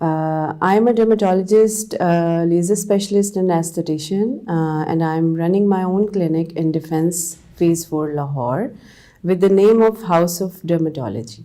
I am a dermatologist, laser specialist and aesthetician, and I am running my own clinic in Defence Phase 4 Lahore with the name of House of Dermatology.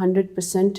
100%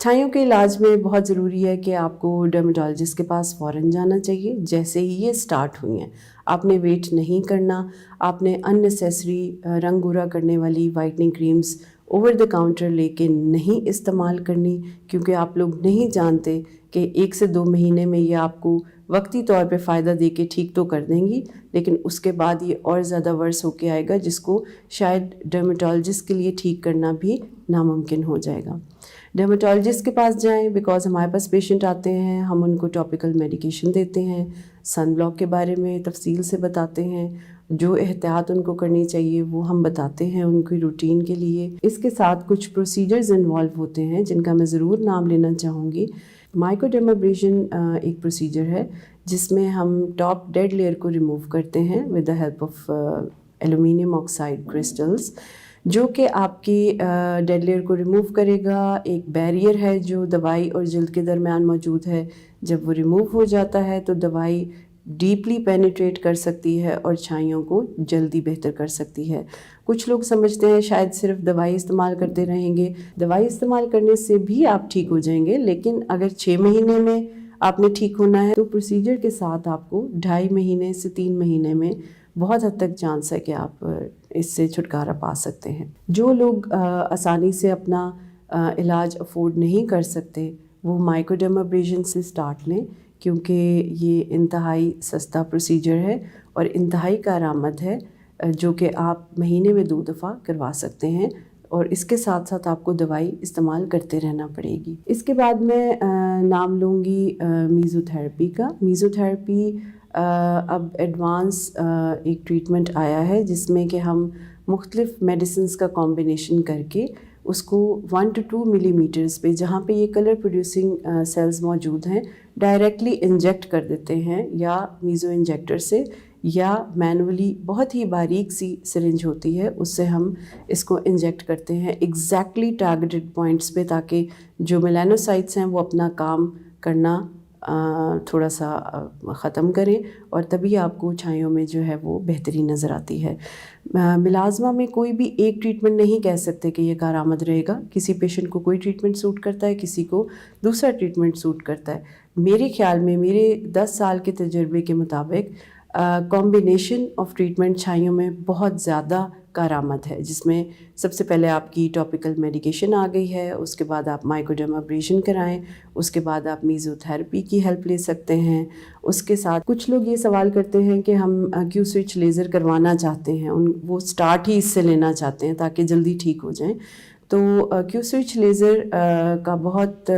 چھائیوں کے علاج میں بہت ضروری ہے کہ آپ کو ڈرمیٹالوجسٹ کے پاس فوراً جانا چاہیے جیسے ہی یہ سٹارٹ ہوئی ہیں. آپ نے ویٹ نہیں کرنا، آپ نے ان نیسیسری رنگ گورا کرنے والی whitening creams over the counter لے کے نہیں استعمال کرنی، کیونکہ آپ لوگ نہیں جانتے کہ 1 سے 2 مہینے میں یہ آپ کو وقتی طور پہ فائدہ دے کے ٹھیک تو کر دیں گی، لیکن اس کے بعد یہ اور زیادہ ورس ہو کے آئے گا، جس کو شاید ڈرمیٹالوجسٹ کے لیے ٹھیک کرنا بھی ناممکن ہو جائے گا. ڈرمیٹالوجسٹ کے پاس جائیں بیکاز ہمارے پاس پیشنٹ آتے ہیں، ہم ان کو ٹاپیکل میڈیکیشن دیتے ہیں، سن بلاک کے بارے میں تفصیل سے بتاتے ہیں، جو احتیاط ان کو کرنی چاہیے وہ ہم بتاتے ہیں ان کی روٹین کے لیے. اس کے ساتھ کچھ پروسیجرز انوالو ہوتے ہیں جن کا میں ضرور نام لینا چاہوں گی. مائکروڈرمابریشن ایک پروسیجر ہے جس میں ہم ٹاپ ڈیڈ لیئر کو ریموو کرتے ہیں with the help of aluminium oxide crystals, جو کہ آپ کی ڈیڈ لیئر کو ریموو کرے گا. ایک بیریئر ہے جو دوائی اور جلد کے درمیان موجود ہے، جب وہ ریموو ہو جاتا ہے تو دوائی ڈیپلی پینیٹریٹ کر سکتی ہے اور چھائیوں کو جلدی بہتر کر سکتی ہے. کچھ لوگ سمجھتے ہیں شاید صرف دوائی استعمال کرتے رہیں گے، دوائی استعمال کرنے سے بھی آپ ٹھیک ہو جائیں گے، لیکن اگر 6 مہینے میں آپ نے ٹھیک ہونا ہے تو پروسیجر کے ساتھ آپ کو 2.5 مہینے سے 3 مہینے میں بہت حد تک چانس ہے کہ آپ اس سے چھٹکارا پا سکتے ہیں. جو لوگ آسانی سے اپنا علاج افورڈ نہیں کر سکتے وہ مائکروڈرمابریشن سے سٹارٹ لیں، کیونکہ یہ انتہائی سستا پروسیجر ہے اور انتہائی کارآمد ہے، جو کہ آپ مہینے میں 2 دفعہ کروا سکتے ہیں، اور اس کے ساتھ ساتھ آپ کو دوائی استعمال کرتے رہنا پڑے گی. اس کے بعد میں نام لوں گی میزو تھراپی کا. میزو تھراپی اب ایڈوانس ایک ٹریٹمنٹ آیا ہے جس میں کہ ہم مختلف میڈیسنز کا کمبینیشن کر کے اس کو 1 to 2 ملی میٹرز پہ جہاں پہ یہ کلر پروڈیوسنگ سیلز موجود ہیں ڈائریکٹلی انجیکٹ کر دیتے ہیں، یا میزو انجیکٹر سے یا مینولی بہت ہی باریک سی سرنج ہوتی ہے اس سے ہم اس کو انجیکٹ کرتے ہیں ایگزیکٹلی ٹارگیٹڈ پوائنٹس پہ، تاکہ جو میلانوسائٹس ہیں وہ اپنا کام کرنا تھوڑا سا ختم کریں اور تبھی آپ کو چھائیوں میں جو ہے وہ بہتری نظر آتی ہے. ملازمہ میں کوئی بھی ایک ٹریٹمنٹ نہیں کہہ سکتے کہ یہ کارآمد رہے گا. کسی پیشنٹ کو کوئی ٹریٹمنٹ سوٹ کرتا ہے، کسی کو دوسرا ٹریٹمنٹ سوٹ کرتا ہے. میرے خیال میں میرے 10 سال کے تجربے کے مطابق کمبینیشن آف ٹریٹمنٹ چھائیوں میں بہت زیادہ کارآمد ہے، جس میں سب سے پہلے آپ کی ٹاپیکل میڈیکیشن آ گئی ہے، اس کے بعد آپ مائکروڈرمابریشن کرائیں، اس کے بعد آپ میزو تھراپی کی ہیلپ لے سکتے ہیں. اس کے ساتھ کچھ لوگ یہ سوال کرتے ہیں کہ ہم کیو سوئچ لیزر کروانا چاہتے ہیں، وہ سٹارٹ ہی اس سے لینا چاہتے ہیں تاکہ جلدی ٹھیک ہو جائیں. تو کیو سوئچ لیزر کا بہت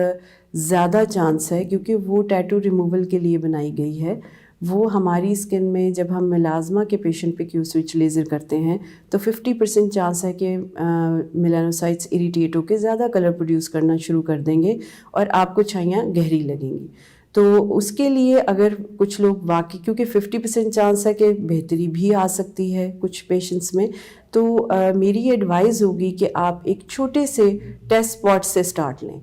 زیادہ چانس ہے کیونکہ وہ ٹیٹو ریموول کے لیے بنائی گئی ہے. وہ ہماری اسکن میں جب ہم ملازمہ کے پیشنٹ پہ کیو سوئچ لیزر کرتے ہیں تو 50% چانس ہے کہ میلانوسائٹس اریٹیٹ ہو کے زیادہ کلر پروڈیوس کرنا شروع کر دیں گے اور آپ کو چھائیاں گہری لگیں گی. تو اس کے لیے اگر کچھ لوگ واقعی، کیونکہ 50% چانس ہے کہ بہتری بھی آ سکتی ہے کچھ پیشنٹس میں، تو میری ایڈوائز ہوگی کہ آپ ایک چھوٹے سے ٹیسٹ اسپاٹ سے سٹارٹ لیں.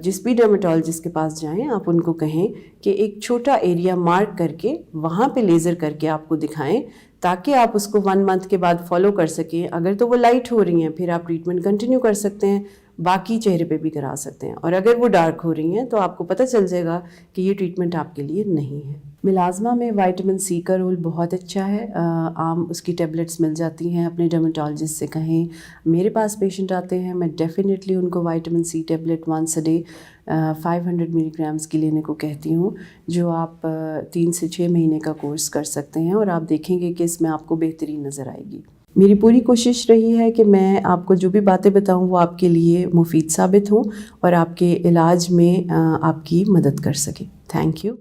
جس بھی ڈرمیٹالوجسٹ کے پاس جائیں آپ ان کو کہیں کہ ایک چھوٹا ایریا مارک کر کے وہاں پہ لیزر کر کے آپ کو دکھائیں تاکہ آپ اس کو 1 منتھ کے بعد فالو کر سکیں. اگر تو وہ لائٹ ہو رہی ہیں پھر آپ ٹریٹمنٹ کنٹینیو کر سکتے ہیں، باقی چہرے پہ بھی کرا سکتے ہیں، اور اگر وہ ڈارک ہو رہی ہیں تو آپ کو پتہ چل جائے گا کہ یہ ٹریٹمنٹ آپ کے لیے نہیں ہے. ملازمہ میں وائٹامن سی کا رول بہت اچھا ہے. عام اس کی ٹیبلٹس مل جاتی ہیں، اپنے ڈرمیٹالوجسٹ سے کہیں. میرے پاس پیشنٹ آتے ہیں، میں ڈیفینیٹلی ان کو vitamin C tablet 1 a day 500 ملی گرامز کی لینے کو کہتی ہوں، جو آپ 3 سے 6 مہینے کا کورس کر سکتے ہیں، اور آپ دیکھیں گے کہ اس میں آپ کو بہتری نظر آئے گی. میری پوری کوشش رہی ہے کہ میں آپ کو جو بھی باتیں بتاؤں وہ آپ کے لیے مفید ثابت ہوں اور آپ کے علاج میں آپ کی مدد کر سکیں. Thank you.